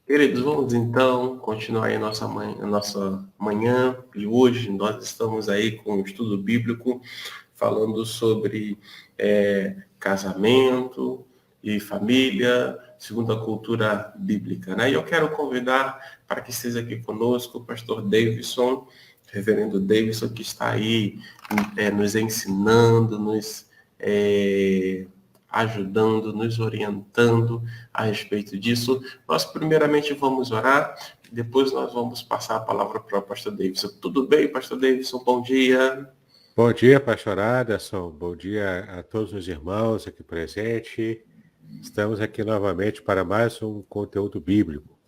Queridos, vamos então continuar aí a nossa manhã, e hoje nós estamos aí com o estudo bíblico falando sobre casamento e família, segundo a cultura bíblica, né? E eu quero convidar para que esteja aqui conosco o pastor Davidson, reverendo Davidson, que está aí nos ensinando, nos ajudando, nos orientando a respeito disso. Nós primeiramente vamos orar, depois nós vamos passar a palavra para o pastor Davidson. Tudo bem, pastor Davidson? Bom dia. Bom dia, pastor Aderson. Bom dia a todos os irmãos aqui presentes. Estamos aqui novamente para mais um conteúdo bíblico.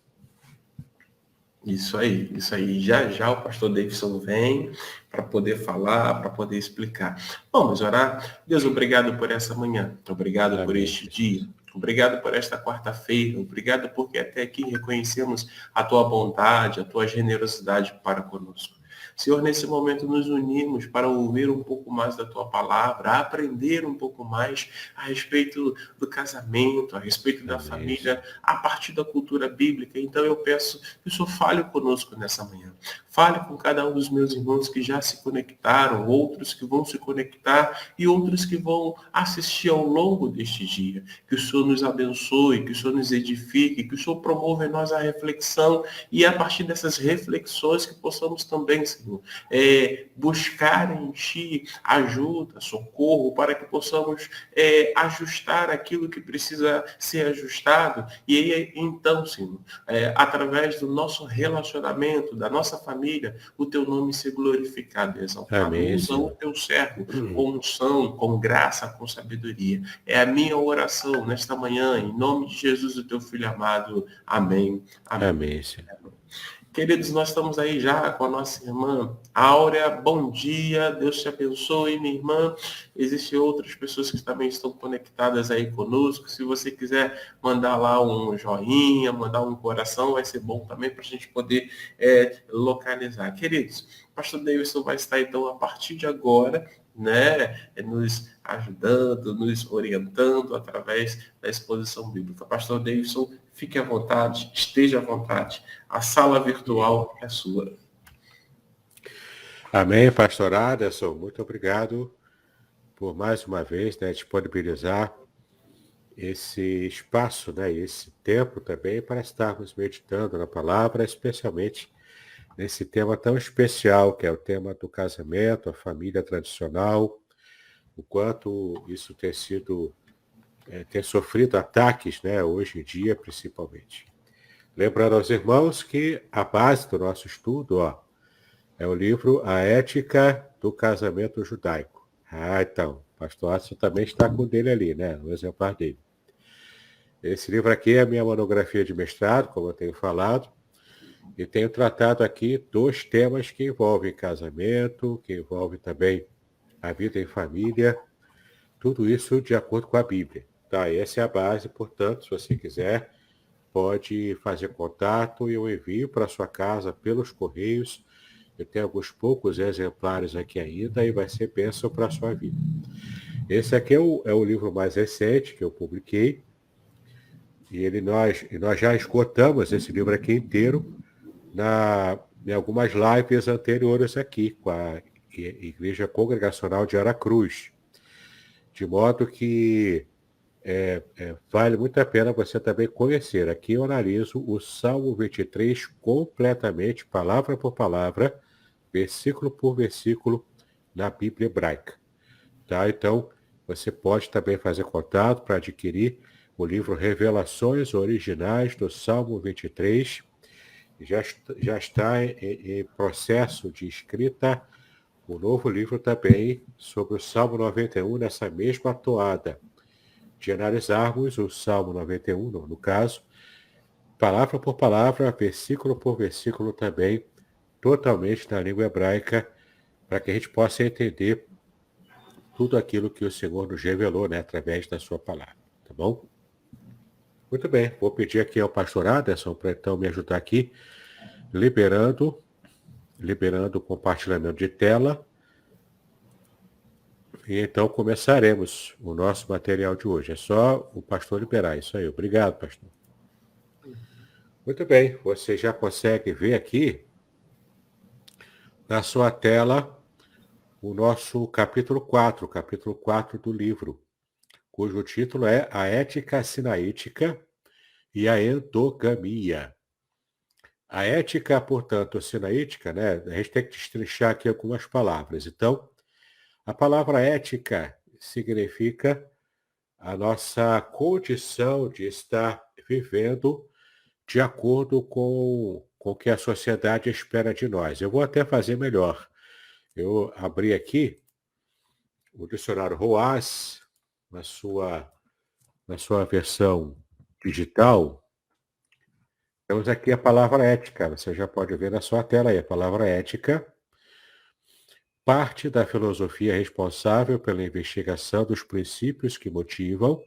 Isso aí, isso aí. Já já o pastor Davidson vem para poder falar, para poder explicar. Vamos orar. Deus, obrigado por essa manhã. Obrigado por Amém, este dia. Jesus. Obrigado por esta quarta-feira. Obrigado porque até aqui reconhecemos a tua bondade, a tua generosidade para conosco. Senhor, nesse momento nos unimos para ouvir um pouco mais da tua palavra, aprender um pouco mais a respeito do casamento, a respeito da Amém, família, Senhor. a partir da cultura bíblica. Então eu peço que o Senhor fale conosco nessa manhã. Fale com cada um dos meus irmãos que já se conectaram, outros que vão se conectar e outros que vão assistir ao longo deste dia. Que o Senhor nos abençoe, que o Senhor nos edifique, que o Senhor promova em nós a reflexão e a partir dessas reflexões que possamos também, Senhor, buscar em Ti ajuda, socorro, para que possamos ajustar aquilo que precisa ser ajustado e aí, então, Senhor, através do nosso relacionamento, da nossa família, o Teu nome ser glorificado e exaltado. Amém, Usa o Senhor. Teu servo com unção, com graça, com sabedoria. É a minha oração nesta manhã, em nome de Jesus, o Teu Filho amado. Amém. Amém. Amém, Senhor. Queridos, nós estamos aí já com a nossa irmã Áurea. Bom dia, Deus te abençoe, minha irmã. Existem outras pessoas que também estão conectadas aí conosco. Se você quiser mandar lá um joinha, mandar um coração, vai ser bom também para a gente poder localizar. Queridos, o pastor Davidson vai estar então a partir de agora, né, nos ajudando, nos orientando através da exposição bíblica. Pastor Davidson, fique à vontade, esteja à vontade. A sala virtual é sua. Amém, pastor Aderson. Muito obrigado por mais uma vez, né, disponibilizar esse espaço, né, esse tempo também para estarmos meditando na palavra, especialmente nesse tema tão especial, que é o tema do casamento, a família tradicional, o quanto isso tem sofrido ataques, né, hoje em dia, principalmente. Lembrando aos irmãos que a base do nosso estudo, é o livro A Ética do Casamento Judaico. Então, o pastor Adson também está com o dele ali, né, o exemplar dele. Esse livro aqui é a minha monografia de mestrado, como eu tenho falado, e tenho tratado aqui 2 temas que envolvem casamento, que envolvem também a vida em família, tudo isso de acordo com a Bíblia. Tá, essa é a base, portanto, se você quiser, pode fazer contato e eu envio para sua casa pelos correios. Eu tenho alguns poucos exemplares aqui ainda e vai ser bênção para a sua vida. Esse aqui é o livro mais recente que eu publiquei. E nós já esgotamos esse livro aqui inteiro em algumas lives anteriores aqui com a Igreja Congregacional de Aracruz. De modo que vale muito a pena você também conhecer. Aqui eu analiso o Salmo 23 completamente, palavra por palavra, versículo por versículo, na Bíblia hebraica. Tá? Então, você pode também fazer contato para adquirir o livro Revelações Originais do Salmo 23. Já está em processo de escrita o novo livro também sobre o Salmo 91, nessa mesma toada, de analisarmos o Salmo 91, no caso, palavra por palavra, versículo por versículo também, totalmente na língua hebraica, para que a gente possa entender tudo aquilo que o Senhor nos revelou, né, através da sua palavra, tá bom? Muito bem, vou pedir aqui ao pastor Aderson para então me ajudar aqui, liberando o compartilhamento de tela. E então começaremos o nosso material de hoje. É só o pastor liberar. Isso aí. Obrigado, pastor. Muito bem, você já consegue ver aqui na sua tela o nosso capítulo 4 do livro, cujo título é A Ética Sinaítica e a Endogamia. A ética, portanto, sinaítica, né? A gente tem que destrinchar aqui algumas palavras. Então, a palavra ética significa a nossa condição de estar vivendo de acordo com o que a sociedade espera de nós. Eu vou até fazer melhor. Eu abri aqui o dicionário ROAS, na sua, na sua versão digital. Temos aqui a palavra ética. Você já pode ver na sua tela aí. A palavra ética parte da filosofia responsável pela investigação dos princípios que motivam,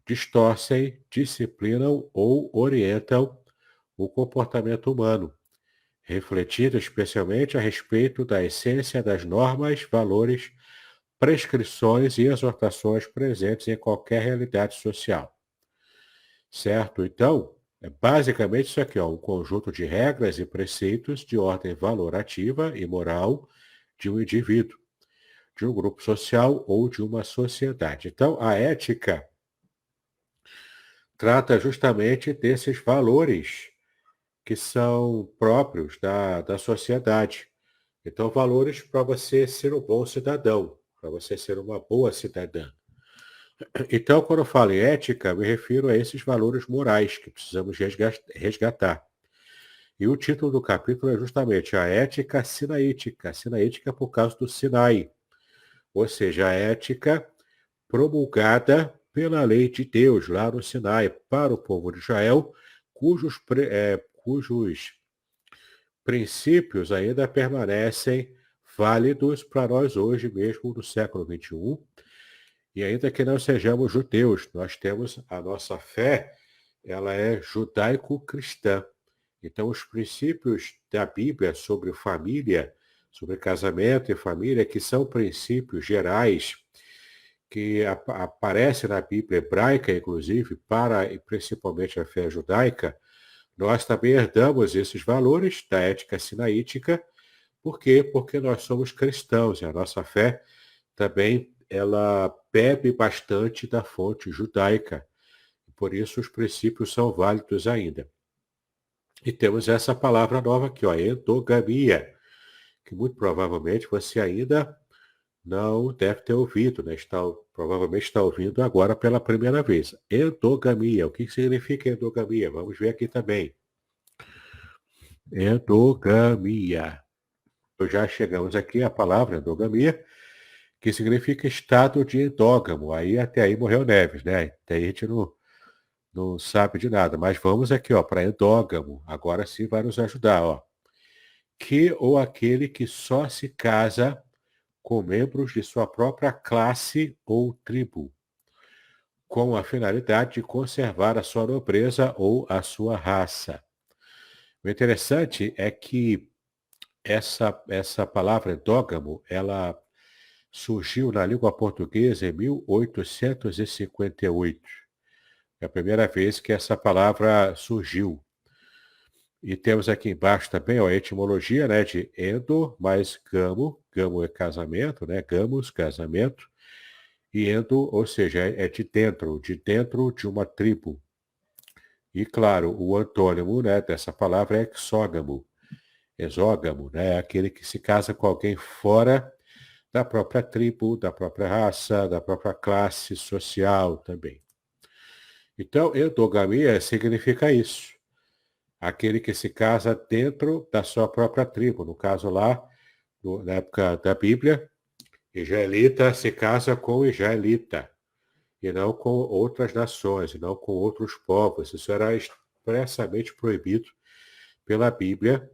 distorcem, disciplinam ou orientam o comportamento humano, refletindo especialmente a respeito da essência das normas, valores, prescrições e exortações presentes em qualquer realidade social. Certo? Então, é basicamente isso aqui, ó, um conjunto de regras e preceitos de ordem valorativa e moral de um indivíduo, de um grupo social ou de uma sociedade. Então, a ética trata justamente desses valores que são próprios da sociedade. Então, valores para você ser um bom cidadão, para você ser uma boa cidadã. Então, quando eu falo em ética, me refiro a esses valores morais que precisamos resgatar. E o título do capítulo é justamente a ética sinaítica. Sinaítica por causa do Sinai, ou seja, a ética promulgada pela lei de Deus lá no Sinai para o povo de Israel, cujos princípios ainda permanecem válidos para nós hoje mesmo no século XXI. E ainda que não sejamos judeus, nós temos a nossa fé, ela é judaico-cristã. Então, os princípios da Bíblia sobre família, sobre casamento e família, que são princípios gerais que aparecem na Bíblia hebraica, inclusive, para e principalmente a fé judaica, nós também herdamos esses valores da ética sinaítica. Por quê? Porque nós somos cristãos e a nossa fé também ela bebe bastante da fonte judaica. Por isso os princípios são válidos ainda. E temos essa palavra nova aqui, ó, endogamia, que muito provavelmente você ainda não deve ter ouvido, né? Provavelmente está ouvindo agora pela primeira vez. Endogamia. O que significa endogamia? Vamos ver aqui também. Endogamia. Então, já chegamos aqui à palavra endogamia, que significa estado de endógamo. Aí até aí morreu Neves, né? Até aí a gente não sabe de nada. Mas vamos aqui, ó, para endógamo. Agora sim vai nos ajudar, ó. Que ou aquele que só se casa com membros de sua própria classe ou tribo, com a finalidade de conservar a sua nobreza ou a sua raça. O interessante é que essa palavra endógamo, ela surgiu na língua portuguesa em 1858. É a primeira vez que essa palavra surgiu. E temos aqui embaixo também ó, a etimologia, né, de endo mais gamo. Gamo é casamento, né? Gamos, casamento. E endo, ou seja, é de dentro de uma tribo. E claro, o antônimo, né, dessa palavra é exógamo. Exógamo, né, é aquele que se casa com alguém fora da própria tribo, da própria raça, da própria classe social também. Então, endogamia significa isso. Aquele que se casa dentro da sua própria tribo. No caso lá, na época da Bíblia, israelita se casa com israelita, e não com outras nações, e não com outros povos. Isso era expressamente proibido pela Bíblia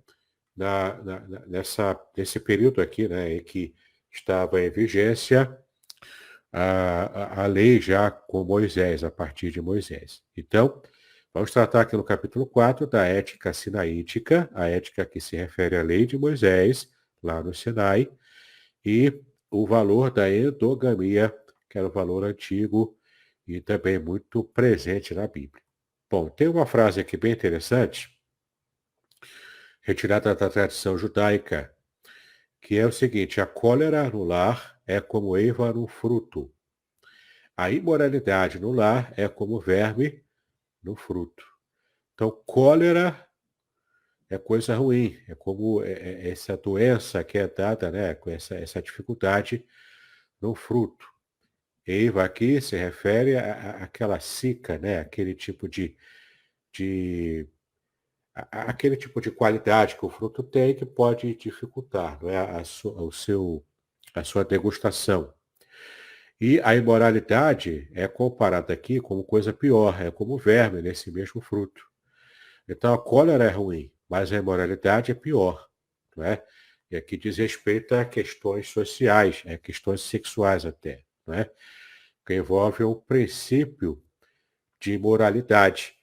nesse período aqui, né, em que estava em vigência a lei já com Moisés, a partir de Moisés. Então, vamos tratar aqui no capítulo 4 da ética sinaítica, a ética que se refere à lei de Moisés, lá no Sinai, e o valor da endogamia, que era o valor antigo e também muito presente na Bíblia. Bom, tem uma frase aqui bem interessante, retirada da tradição judaica, que é o seguinte: a cólera no lar é como eiva no fruto. A imoralidade no lar é como verme no fruto. Então, cólera é coisa ruim, é como essa doença que é dada, né, com essa dificuldade no fruto. Eiva aqui se refere àquela cica, né, de aquele tipo de qualidade que o fruto tem que pode dificultar, não é, a sua degustação. E a imoralidade é comparada aqui como coisa pior, é como verme nesse mesmo fruto. Então a cólera é ruim, mas a imoralidade é pior, não é? E aqui diz respeito a questões sociais, a questões sexuais até, não é? Que envolve um princípio de moralidade,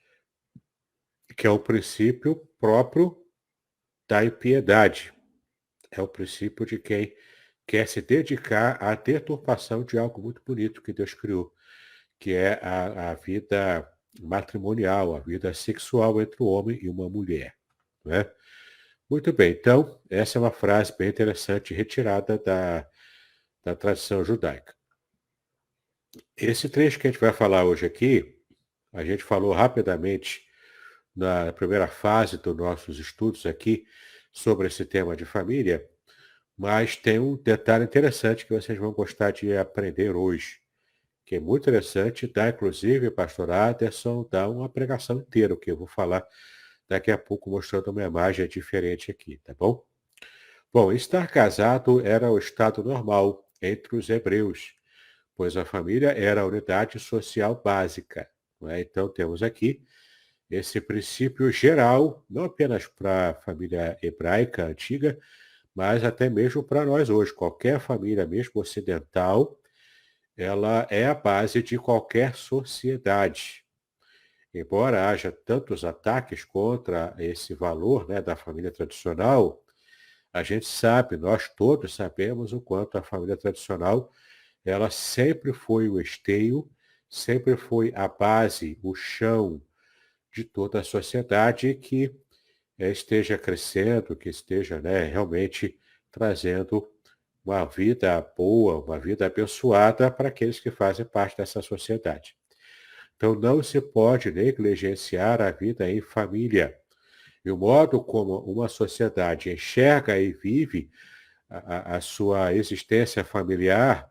que é o princípio próprio da impiedade. É o princípio de quem quer se dedicar à deturpação de algo muito bonito que Deus criou, que é a vida matrimonial, a vida sexual entre um homem e uma mulher. Não é? Muito bem, então, essa é uma frase bem interessante, retirada da tradição judaica. Esse trecho que a gente vai falar hoje aqui, a gente falou rapidamente na primeira fase dos nossos estudos aqui sobre esse tema de família, mas tem um detalhe interessante que vocês vão gostar de aprender hoje, que é muito interessante, dá inclusive, pastor Aderson, dá uma pregação inteira, que eu vou falar daqui a pouco, mostrando uma imagem diferente aqui, tá bom? Bom, estar casado era o estado normal entre os hebreus, pois a família era a unidade social básica. Não é? Então temos aqui esse princípio geral, não apenas para a família hebraica antiga, mas até mesmo para nós hoje. Qualquer família, mesmo ocidental, ela é a base de qualquer sociedade. Embora haja tantos ataques contra esse valor, né, da família tradicional, a gente sabe, nós todos sabemos o quanto a família tradicional, ela sempre foi o esteio, sempre foi a base, o chão de toda a sociedade que esteja crescendo, que esteja, né, realmente trazendo uma vida boa, uma vida abençoada para aqueles que fazem parte dessa sociedade. Então não se pode negligenciar a vida em família. E o modo como uma sociedade enxerga e vive a sua existência familiar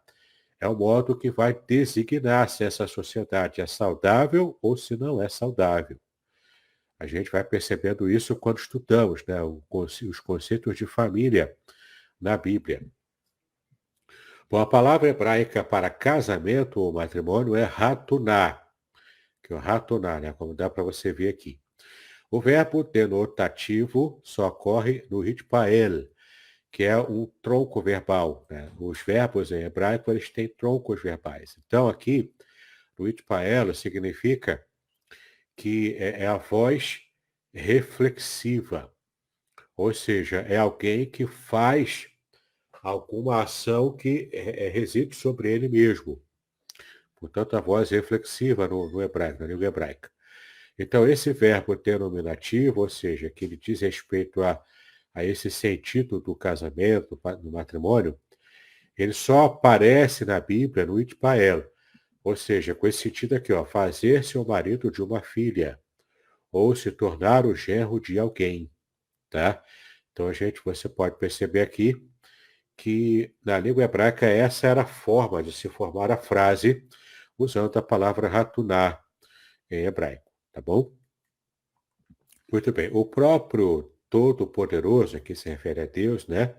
é o modo que vai designar se essa sociedade é saudável ou se não é saudável. A gente vai percebendo isso quando estudamos, né, os conceitos de família na Bíblia. Bom, a palavra hebraica para casamento ou matrimônio é ratuná, que é o ratuná, né, como dá para você ver aqui. O verbo denotativo só ocorre no ritpael, que é um tronco verbal. Né? Os verbos em hebraico eles têm troncos verbais. Então aqui, no ritpael significa que é a voz reflexiva, ou seja, é alguém que faz alguma ação que reside sobre ele mesmo. Portanto, a voz reflexiva no hebraico, na língua hebraica. Então, esse verbo denominativo, ou seja, que ele diz respeito a esse sentido do casamento, do matrimônio, ele só aparece na Bíblia no Itpael, ou seja, com esse sentido aqui, ó, fazer-se o marido de uma filha, ou se tornar o genro de alguém, tá? Então, você pode perceber aqui que na língua hebraica essa era a forma de se formar a frase usando a palavra ratuná em hebraico, tá bom? Muito bem. O próprio Todo-Poderoso, aqui se refere a Deus, né?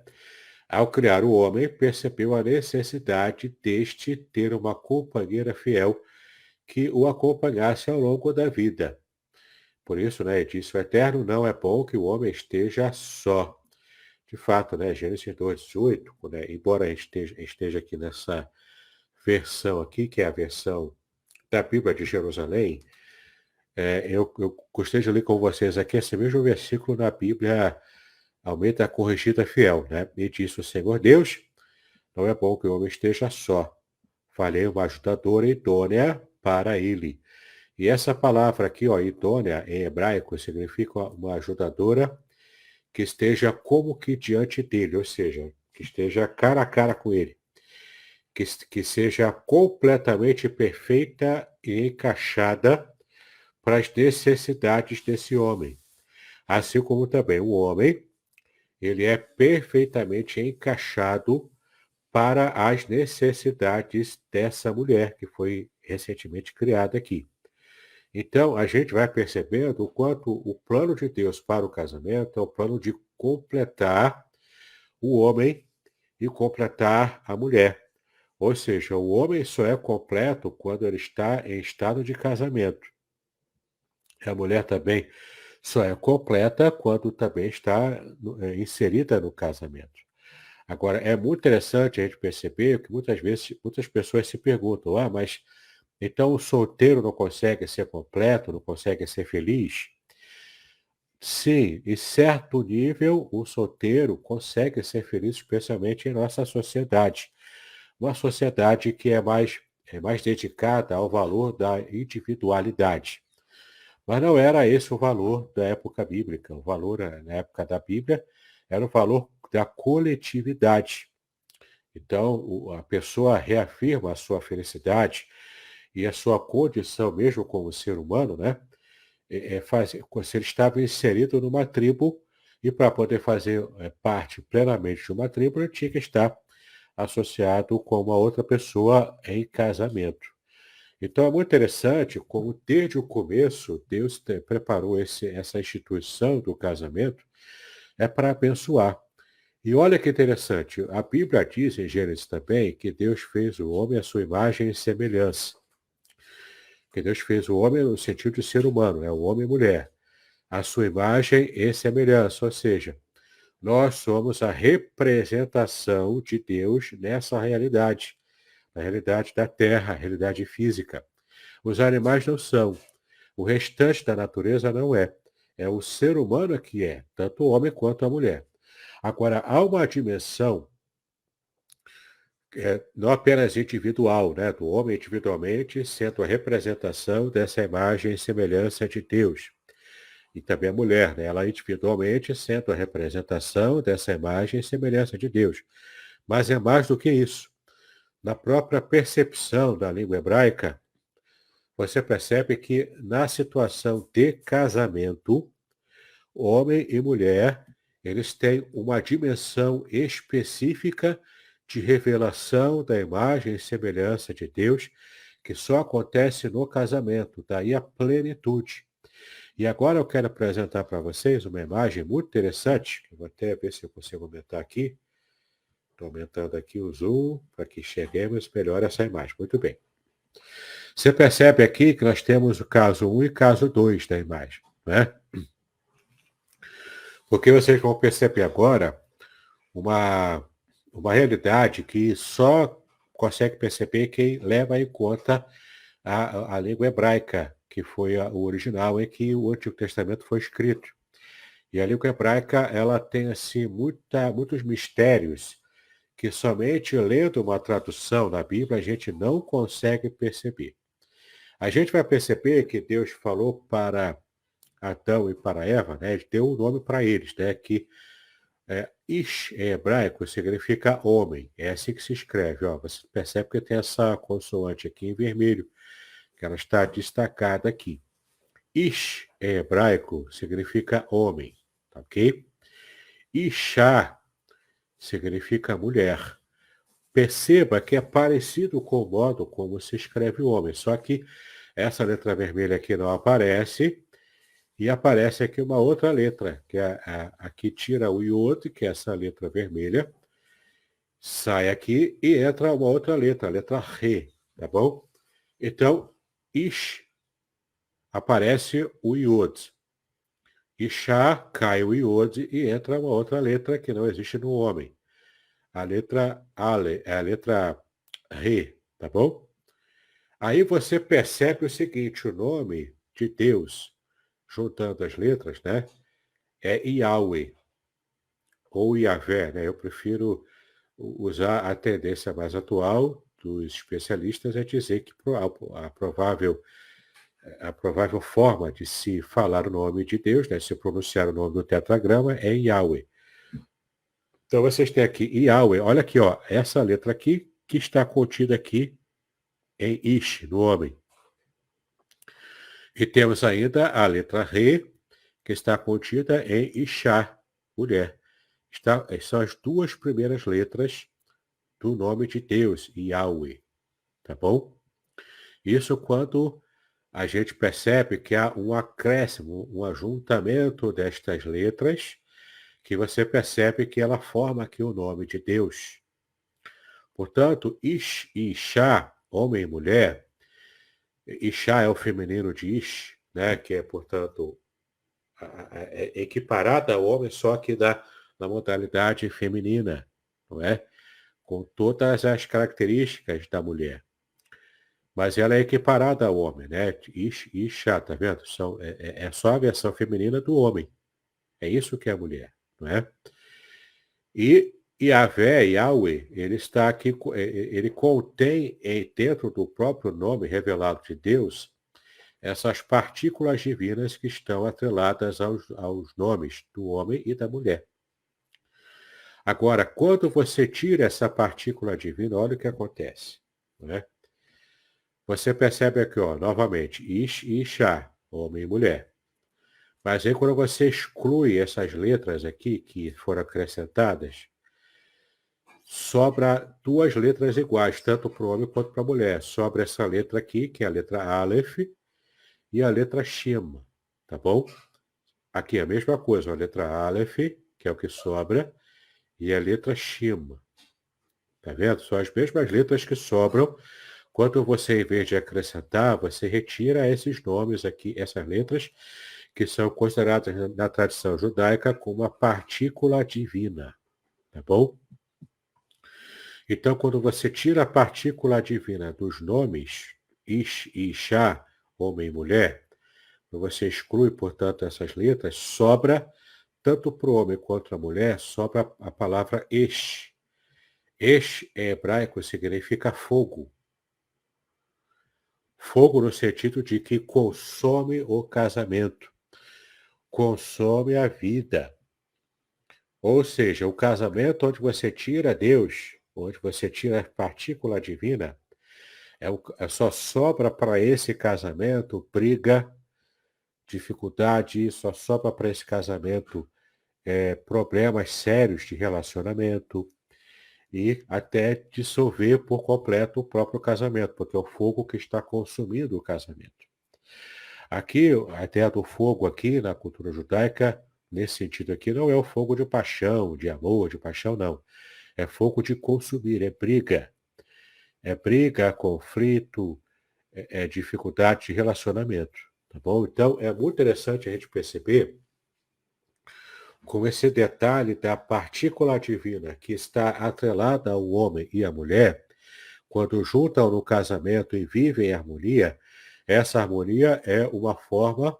Ao criar o homem, percebeu a necessidade deste ter uma companheira fiel que o acompanhasse ao longo da vida. Por isso, né, disse o Eterno, não é bom que o homem esteja só. De fato, né, Gênesis 2:18, né, embora a gente esteja aqui nessa versão aqui, que é a versão da Bíblia de Jerusalém, eu gostei de ler com vocês aqui esse mesmo versículo na Bíblia Almeida Corrigida Fiel, né? E disse o Senhor Deus, não é bom que o homem esteja só. Falei uma ajudadora idônea para ele. E essa palavra aqui, ó, idônea, em hebraico, significa uma ajudadora que esteja como que diante dele, ou seja, que esteja cara a cara com ele, que seja completamente perfeita e encaixada para as necessidades desse homem. Assim como também o homem, ele é perfeitamente encaixado para as necessidades dessa mulher que foi recentemente criada aqui. Então, a gente vai percebendo o quanto o plano de Deus para o casamento é o plano de completar o homem e completar a mulher. Ou seja, o homem só é completo quando ele está em estado de casamento. A mulher também só é completa quando também está inserida no casamento. Agora, é muito interessante a gente perceber que muitas vezes muitas pessoas se perguntam, mas então o solteiro não consegue ser completo, não consegue ser feliz? Sim, em certo nível, o solteiro consegue ser feliz, especialmente em nossa sociedade. Uma sociedade que é mais dedicada ao valor da individualidade. Mas não era esse o valor da época bíblica. O valor, na época da Bíblia, era o valor da coletividade. Então, a pessoa reafirma a sua felicidade e a sua condição, mesmo como ser humano, né? Se ele estava inserido numa tribo, e para poder fazer parte plenamente de uma tribo, ele tinha que estar associado com uma outra pessoa em casamento. Então é muito interessante como desde o começo Deus preparou essa instituição do casamento para abençoar. E olha que interessante, a Bíblia diz em Gênesis também que Deus fez o homem à sua imagem e semelhança. Que Deus fez o homem no sentido de ser humano, o homem e mulher. A sua imagem e semelhança, ou seja, nós somos a representação de Deus nessa realidade, na realidade da terra, a realidade física. Os animais não são, o restante da natureza não é. É o ser humano que é, tanto o homem quanto a mulher. Agora, há uma dimensão não apenas individual, né, do homem individualmente, sendo a representação dessa imagem e semelhança de Deus. E também a mulher, né, ela individualmente sendo a representação dessa imagem e semelhança de Deus. Mas é mais do que isso. Na própria percepção da língua hebraica, você percebe que na situação de casamento, homem e mulher, eles têm uma dimensão específica de revelação da imagem e semelhança de Deus, que só acontece no casamento, daí a plenitude. E agora eu quero apresentar para vocês uma imagem muito interessante, que eu vou até ver se eu consigo aumentar aqui. Estou aumentando aqui o zoom para que enxerguemos melhor essa imagem. Muito bem. Você percebe aqui que nós temos o caso 1 e caso 2 da imagem, né? Porque vocês vão perceber agora uma, uma realidade que só consegue perceber quem leva em conta a língua hebraica, que foi o original em que o Antigo Testamento foi escrito. E a língua hebraica, ela tem assim muitos mistérios que somente lendo uma tradução da Bíblia a gente não consegue perceber. A gente vai perceber que Deus falou para Adão e para Eva, né? Ele deu um nome para eles, né? Que Ish, em hebraico, significa homem. É assim que se escreve. Ó. Você percebe que tem essa consoante aqui em vermelho, que ela está destacada aqui. Ish, em hebraico, significa homem. Tá ok? Ishá significa mulher. Perceba que é parecido com o modo como se escreve o homem, só que essa letra vermelha aqui não aparece, e aparece aqui uma outra letra, que é aqui tira o iod, que é essa letra vermelha, sai aqui e entra uma outra letra, a letra Re, tá bom? Então, Ish, aparece o iod. Ishá, cai o iod e entra uma outra letra que não existe no homem. A letra Ale, é a letra Re, tá bom? Aí você percebe o seguinte, o nome de Deus, juntando as letras, né? É Yahweh, ou Yahvé, né? Eu prefiro usar a tendência mais atual dos especialistas é dizer que a provável a provável forma de se falar o nome de Deus, né, se pronunciar o nome do tetragrama é Yahweh. Então vocês têm aqui Yahweh, olha aqui, ó, essa letra aqui que está contida aqui em Ish, no homem. E temos ainda a letra Re, que está contida em Ishá, mulher. São as duas primeiras letras do nome de Deus, Yahweh. Tá bom? Isso quando a gente percebe que há um acréscimo, um ajuntamento destas letras, que você percebe que ela forma aqui o nome de Deus. Portanto, Ish e Ishá, homem e mulher, Ishá é o feminino de Ish, né, que é, portanto, é equiparada ao homem, só que na modalidade feminina, não é? Com todas as características da mulher. Mas ela é equiparada ao homem, né? Isha, tá vendo? É só a versão feminina do homem. É isso que é a mulher, não é? E Yahvé, Yahweh, ele está aqui, ele contém dentro do próprio nome revelado de Deus essas partículas divinas que estão atreladas aos nomes do homem e da mulher. Agora, quando você tira essa partícula divina, olha o que acontece, não é? Você percebe aqui, ó, novamente, Ish e Ishá, homem e mulher. Mas aí quando você exclui essas letras aqui que foram acrescentadas, sobra duas letras iguais, tanto para o homem quanto para a mulher. Sobra essa letra aqui, que é a letra Aleph, e a letra Shem, tá bom? Aqui é a mesma coisa, a letra Aleph, que é o que sobra, e a letra Shem. Tá vendo? São as mesmas letras que sobram. Quando você, em vez de acrescentar, você retira esses nomes aqui, essas letras, que são consideradas na tradição judaica como uma partícula divina. Tá bom? Então, quando você tira a partícula divina dos nomes, Ish e Ishá, homem e mulher, você exclui, portanto, essas letras, sobra, tanto para o homem quanto para a mulher, sobra a palavra Esh. Esh, em hebraico, significa fogo. Fogo no sentido de que consome o casamento, consome a vida. Ou seja, o casamento onde você tira Deus, onde você tira a partícula divina, só sobra para esse casamento briga, dificuldade, só sobra para esse casamento problemas sérios de relacionamento e até dissolver por completo o próprio casamento, porque é o fogo que está consumindo o casamento. Aqui, a ideia do fogo aqui na cultura judaica, nesse sentido aqui, não é o fogo de paixão, de amor, de paixão, não. É fogo de consumir, é briga. É briga, conflito, é dificuldade de relacionamento. Tá bom? Então, é muito interessante a gente perceber com esse detalhe da partícula divina que está atrelada ao homem e à mulher, quando juntam no casamento e vivem em harmonia, essa harmonia é uma forma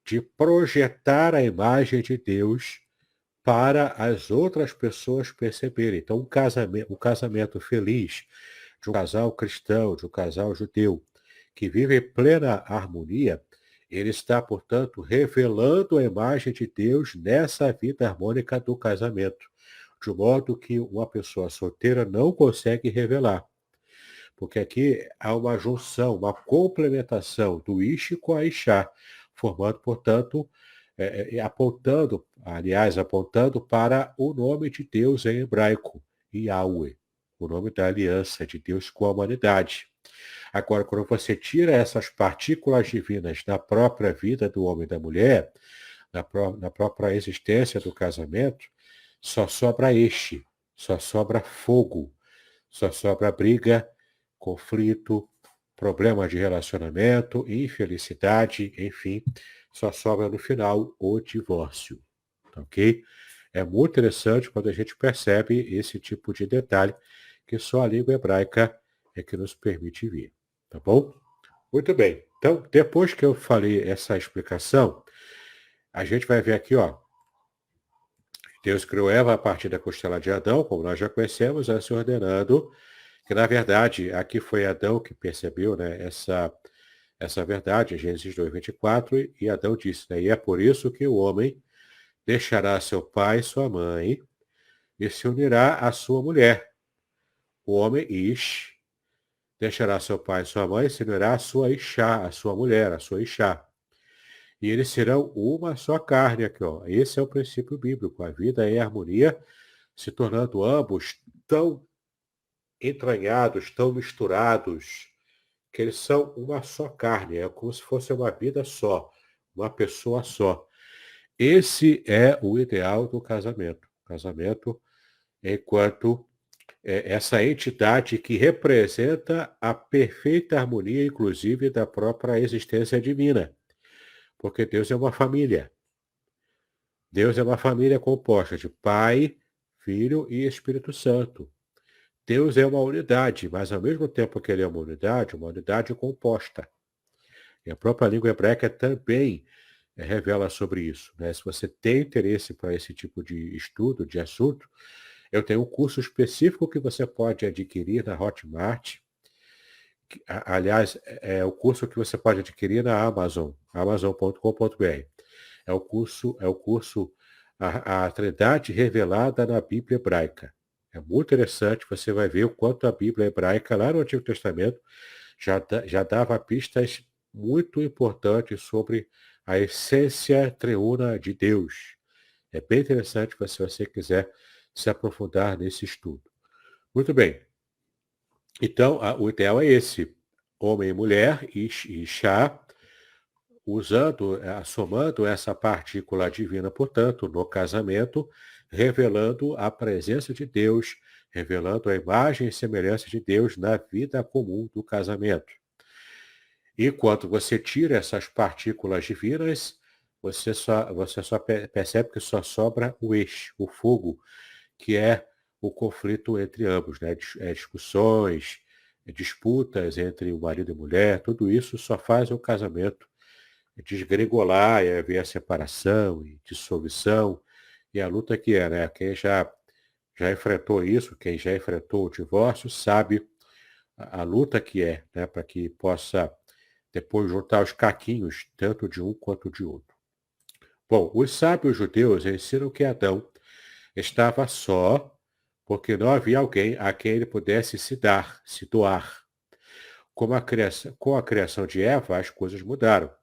de projetar a imagem de Deus para as outras pessoas perceberem. Então, um casamento feliz de um casal cristão, de um casal judeu, que vive em plena harmonia, ele está, portanto, revelando a imagem de Deus nessa vida harmônica do casamento, de modo que uma pessoa solteira não consegue revelar. Porque aqui há uma junção, uma complementação do Ish com a Ishá, formando, portanto, apontando para o nome de Deus em hebraico, Yahweh, o nome da aliança de Deus com a humanidade. Agora, quando você tira essas partículas divinas da própria vida do homem e da mulher, na própria existência do casamento, só sobra só sobra fogo, só sobra briga, conflito, problema de relacionamento, infelicidade, enfim, só sobra no final o divórcio. Ok? É muito interessante quando a gente percebe esse tipo de detalhe que só a língua hebraica é que nos permite ver. Tá bom? Muito bem. Então, depois que eu falei essa explicação, a gente vai ver aqui, ó. Deus criou Eva a partir da costela de Adão, como nós já conhecemos, se ordenando que, na verdade, aqui foi Adão que percebeu, né, essa verdade em Gênesis 2:24, e Adão disse, né? E é por isso que o homem deixará seu pai e sua mãe e se unirá à sua mulher. O homem, Ish, deixará seu pai e sua mãe e se unirá à sua Ishá, à sua mulher, à sua Ishá. E eles serão uma só carne aqui, ó. Esse é o princípio bíblico. A vida em harmonia, se tornando ambos tão entranhados, tão misturados, que eles são uma só carne. É como se fosse uma vida só, uma pessoa só. Esse é o ideal do casamento. O casamento enquanto essa entidade que representa a perfeita harmonia, inclusive, da própria existência divina. Porque Deus é uma família. Deus é uma família composta de Pai, Filho e Espírito Santo. Deus é uma unidade, mas ao mesmo tempo que ele é uma unidade composta. E a própria língua hebraica também revela sobre isso, né? Se você tem interesse para esse tipo de estudo, de assunto, eu tenho um curso específico que você pode adquirir na Hotmart. Aliás, é o curso que você pode adquirir na Amazon, amazon.com.br. É o curso a Trindade Revelada na Bíblia Hebraica. É muito interessante, você vai ver o quanto a Bíblia Hebraica, lá no Antigo Testamento, já dava pistas muito importantes sobre a essência triuna de Deus. É bem interessante se você quiser se aprofundar nesse estudo. Muito bem. Então, o ideal é esse. Homem e mulher, e chá, somando essa partícula divina, portanto, no casamento, revelando a presença de Deus, revelando a imagem e semelhança de Deus na vida comum do casamento. E quando você tira essas partículas divinas, você só percebe que só sobra o eixo, o fogo, que é o conflito entre ambos, né? Discussões, disputas entre o marido e a mulher, tudo isso só faz o casamento desgregolar e haver a separação e dissolução e a luta que é, né? Quem já enfrentou isso, quem já enfrentou o divórcio, sabe a luta que é, né? Para que possa depois juntar os caquinhos, tanto de um quanto de outro. Bom, os sábios judeus ensinam que Adão estava só, porque não havia alguém a quem ele pudesse se doar. Com a criação de Eva, as coisas mudaram.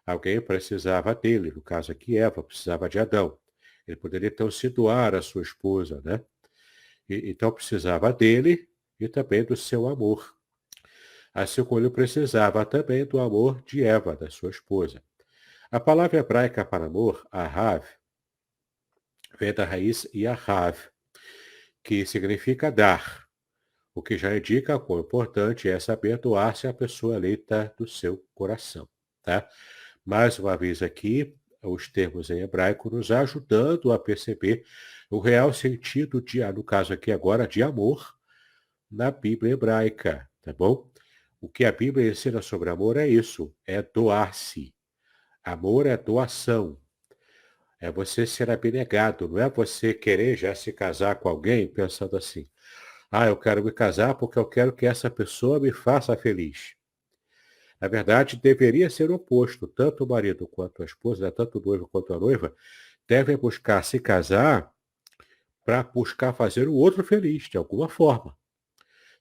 Alguém precisava dele, no caso aqui, Eva precisava de Adão. Ele poderia então se doar à sua esposa, né? Então precisava dele e também do seu amor. Assim como ele precisava também do amor de Eva, da sua esposa. A palavra hebraica para amor, ahav, vem da raiz yahav, que significa dar, o que já indica quão importante é saber doar-se à pessoa eleita do seu coração. Tá? Mais uma vez aqui, os termos em hebraico nos ajudando a perceber o real sentido, no caso aqui agora, de amor na Bíblia hebraica, tá bom? O que a Bíblia ensina sobre amor é isso, é doar-se. Amor é doação. É você ser abnegado, não é você querer já se casar com alguém pensando assim, eu quero me casar porque eu quero que essa pessoa me faça feliz. Na verdade, deveria ser o oposto. Tanto o marido quanto a esposa, né, tanto o noivo quanto a noiva, devem buscar se casar para buscar fazer o outro feliz, de alguma forma.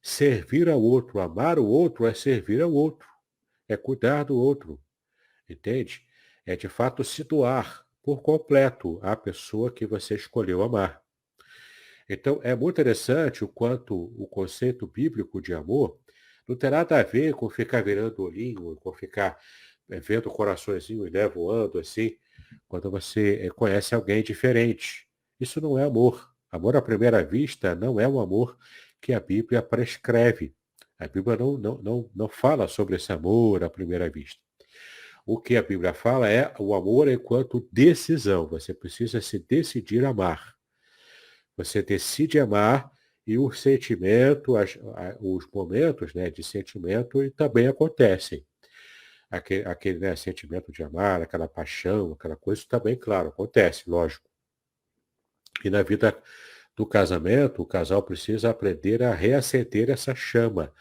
Servir ao outro, amar o outro é servir ao outro, é cuidar do outro, entende? É de fato se doar por completo à pessoa que você escolheu amar. Então, é muito interessante o quanto o conceito bíblico de amor não tem nada a ver com ficar virando olhinho, com ficar vendo o coraçõezinho e né, voando assim, quando você conhece alguém diferente. Isso não é amor. Amor à primeira vista não é um amor que a Bíblia prescreve. A Bíblia não fala sobre esse amor à primeira vista. O que a Bíblia fala é o amor enquanto decisão. Você precisa se decidir a amar. Você decide amar e o sentimento, os momentos né, de sentimento também acontecem. Aquele né, sentimento de amar, aquela paixão, aquela coisa, isso também, claro, acontece, lógico. E na vida do casamento, o casal precisa aprender a reacender essa chama,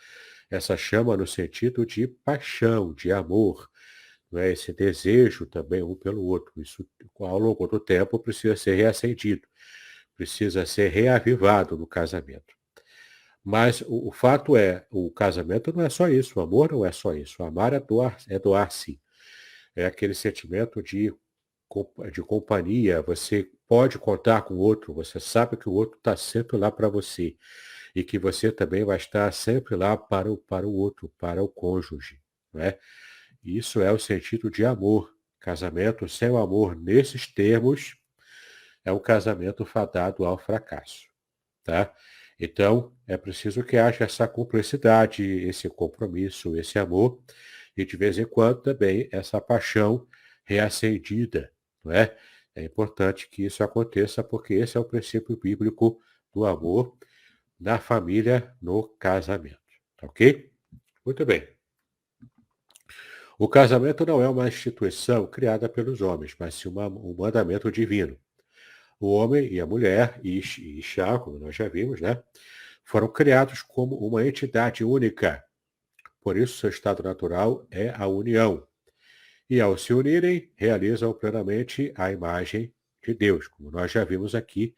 essa chama no sentido de paixão, de amor, não é? Esse desejo também um pelo outro. Isso, ao longo do tempo, precisa ser reacendido, precisa ser reavivado no casamento. Mas o fato é, o casamento não é só isso, o amor não é só isso. Amar é doar-se. É aquele sentimento de companhia. Você pode contar com o outro, você sabe que o outro está sempre lá para você. E que você também vai estar sempre lá para o outro, para o cônjuge. Não é? Isso é o sentido de amor. Casamento sem o amor nesses termos é um casamento fadado ao fracasso. Tá? Então, é preciso que haja essa cumplicidade, esse compromisso, esse amor, e de vez em quando também essa paixão reacendida, não é? É importante que isso aconteça, porque esse é o princípio bíblico do amor na família, no casamento. Tá ok? Muito bem. O casamento não é uma instituição criada pelos homens, mas sim um mandamento divino. O homem e a mulher, Isha, como nós já vimos, né, foram criados como uma entidade única. Por isso, seu estado natural é a união. E ao se unirem, realizam plenamente a imagem de Deus, como nós já vimos aqui,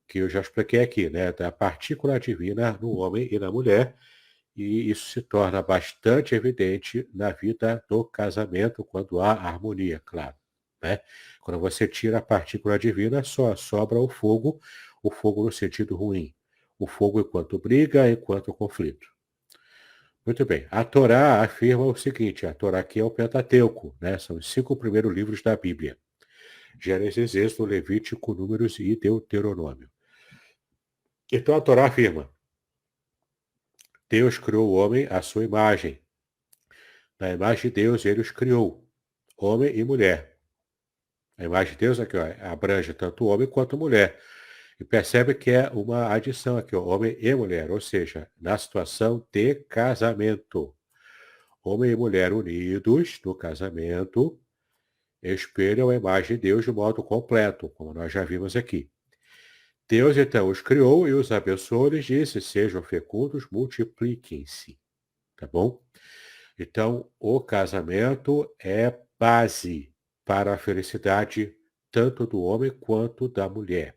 que eu já expliquei aqui, né, da partícula divina no homem e na mulher, e isso se torna bastante evidente na vida do casamento, quando há harmonia, claro. Né? Quando você tira a partícula divina, só sobra o fogo no sentido ruim. O fogo enquanto briga, enquanto conflito. Muito bem. A Torá afirma o seguinte, a Torá aqui é o Pentateuco, né? São os 5 primeiros livros da Bíblia. Gênesis, Êxodo, Levítico, Números e Deuteronômio. Então a Torá afirma, Deus criou o homem à sua imagem. Na imagem de Deus, ele os criou, homem e mulher. A imagem de Deus aqui ó, abrange tanto o homem quanto a mulher. E percebe que é uma adição aqui, ó, homem e mulher, ou seja, na situação de casamento. Homem e mulher unidos no casamento espelham a imagem de Deus de modo completo, como nós já vimos aqui. Deus então os criou e os abençoou, lhes disse, sejam fecundos, multipliquem-se. Tá bom? Então, o casamento é base para a felicidade tanto do homem quanto da mulher.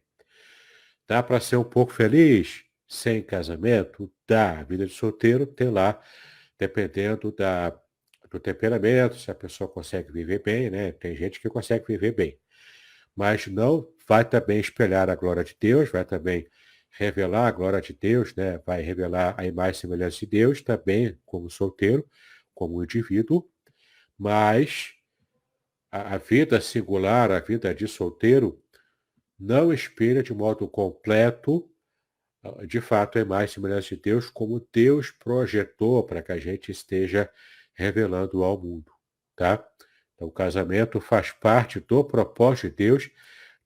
Dá para ser um pouco feliz sem casamento? Dá. A vida de solteiro tem lá, dependendo do temperamento, se a pessoa consegue viver bem, né? Tem gente que consegue viver bem. Mas não vai também espelhar a glória de Deus, vai também revelar a glória de Deus, né? Vai revelar a imagem e semelhança de Deus também como solteiro, como indivíduo, mas a vida singular, a vida de solteiro, não espelha de modo completo, de fato, a imagem e semelhança de Deus, como Deus projetou para que a gente esteja revelando ao mundo, tá? Então, o casamento faz parte do propósito de Deus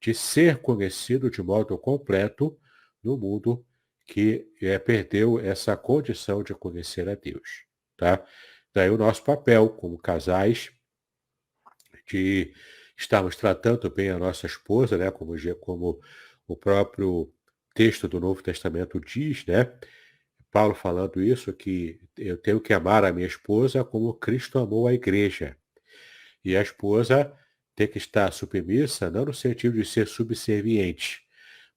de ser conhecido de modo completo no mundo que perdeu essa condição de conhecer a Deus, tá? Daí o nosso papel como casais de estarmos tratando bem a nossa esposa, né? Como o próprio texto do Novo Testamento diz, né? Paulo falando isso, que eu tenho que amar a minha esposa como Cristo amou a igreja. E a esposa tem que estar submissa, não no sentido de ser subserviente,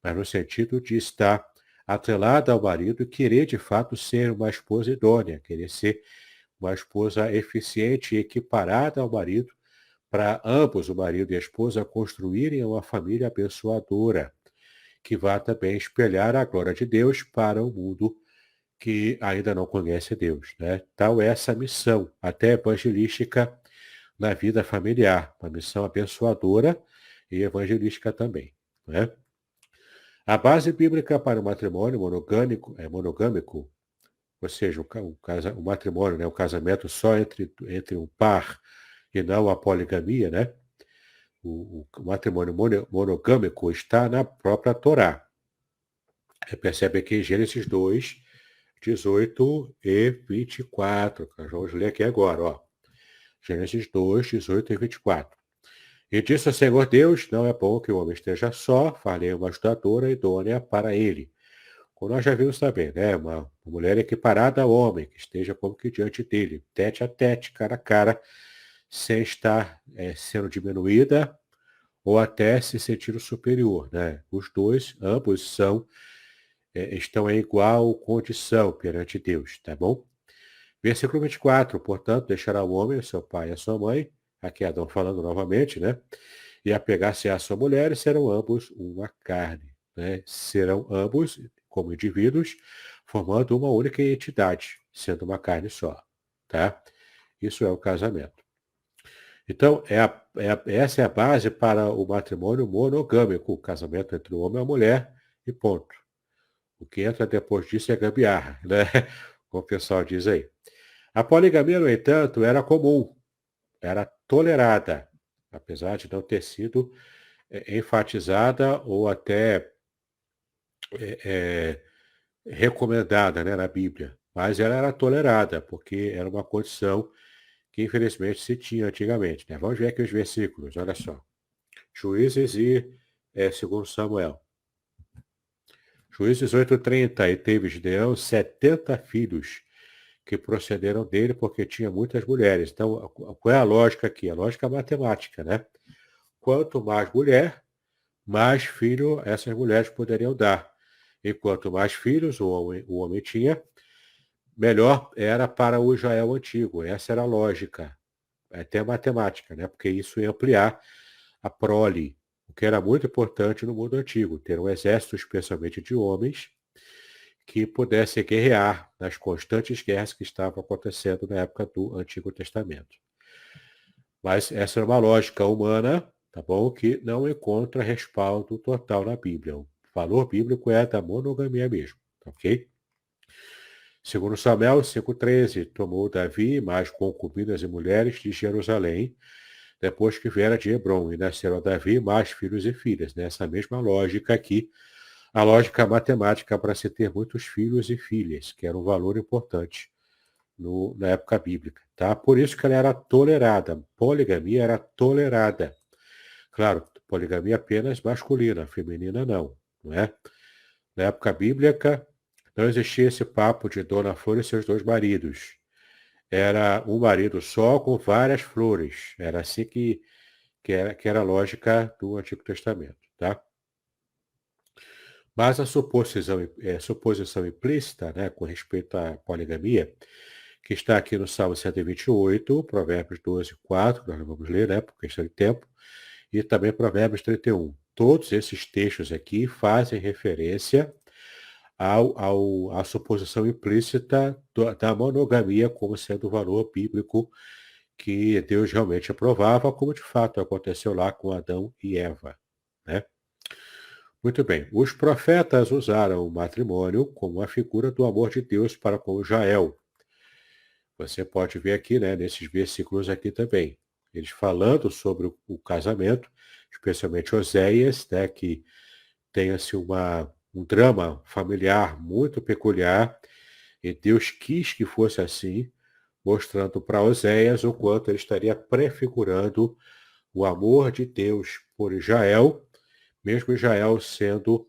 mas no sentido de estar atrelada ao marido e querer, de fato, ser uma esposa idônea, querer ser uma esposa eficiente e equiparada ao marido, para ambos, o marido e a esposa, construírem uma família abençoadora, que vá também espelhar a glória de Deus para o mundo que ainda não conhece Deus. Né? Tal é essa missão, até evangelística, na vida familiar, uma missão abençoadora e evangelística também. Né? A base bíblica para o matrimônio monogâmico, ou seja, o matrimônio, né, o casamento só entre um par e não a poligamia, né? O matrimônio monogâmico está na própria Torá. Percebe aqui em Gênesis 2, 18 e 24. Nós vamos ler aqui agora, ó. Gênesis 2, 18 e 24. E disse o Senhor Deus, não é bom que o homem esteja só, farei uma ajudadora idônea para ele. como nós já vimos também, né? Uma mulher equiparada ao homem, que esteja como que diante dele, tete a tete, cara a cara, sem estar sendo diminuída ou até se sentindo superior, né? Os dois, ambos estão em igual condição perante Deus, tá bom? Versículo 24, portanto, deixará o homem, o seu pai e a sua mãe, aqui Adão falando novamente, né? E apegar-se à sua mulher, e serão ambos uma carne, né? Serão ambos, como indivíduos, formando uma única entidade, sendo uma carne só, tá? Isso é o casamento. Então, essa é a base para o matrimônio monogâmico, o casamento entre o homem e a mulher, e ponto. O que entra depois disso é gambiarra, né? Como o pessoal diz aí. A poligamia, no entanto, era comum, era tolerada, apesar de não ter sido enfatizada ou até é, recomendada, né, na Bíblia. Mas ela era tolerada, porque era uma condição que infelizmente se tinha antigamente, né? Vamos ver aqui os versículos, olha só. Juízes e segundo Samuel. Juízes 8:30, e teve Gideão 70 filhos que procederam dele porque tinha muitas mulheres. Então, qual é a lógica aqui? A lógica matemática, né? Quanto mais mulher, mais filho essas mulheres poderiam dar. E quanto mais filhos o homem tinha, melhor era para o Israel antigo. Essa era a lógica, até a matemática, né? Porque isso ia ampliar a prole, o que era muito importante no mundo antigo, ter um exército, especialmente de homens, que pudesse guerrear nas constantes guerras que estavam acontecendo na época do Antigo Testamento. Mas essa é uma lógica humana, tá bom? Que não encontra respaldo total na Bíblia. O valor bíblico é da monogamia mesmo, ok? Segundo Samuel 5:13, tomou Davi mais concubinas e mulheres de Jerusalém, depois que viera de Hebron, e nasceram a Davi mais filhos e filhas. Nessa mesma lógica aqui, a lógica matemática para se ter muitos filhos e filhas, que era um valor importante na época bíblica. Tá? Por isso que ela era tolerada. Poligamia era tolerada. Claro, poligamia apenas masculina, feminina não é? Na época bíblica, não existia esse papo de Dona Flor e seus dois maridos. Era um marido só com várias flores. Era assim que era a lógica do Antigo Testamento. Tá? Mas a suposição implícita, né, com respeito à poligamia, que está aqui no Salmo 128, Provérbios 12:4, nós não vamos ler, né, por questão de tempo, e também Provérbios 31. Todos esses textos aqui fazem referência à suposição implícita da monogamia como sendo o valor bíblico que Deus realmente aprovava, como de fato aconteceu lá com Adão e Eva, né? Muito bem. Os profetas usaram o matrimônio como a figura do amor de Deus para com Israel. Você pode ver aqui, né, nesses versículos aqui também. Eles falando sobre o casamento, especialmente Oséias, né, que tem assim, um drama familiar muito peculiar, e Deus quis que fosse assim, mostrando para Oséias o quanto ele estaria prefigurando o amor de Deus por Israel, mesmo Israel sendo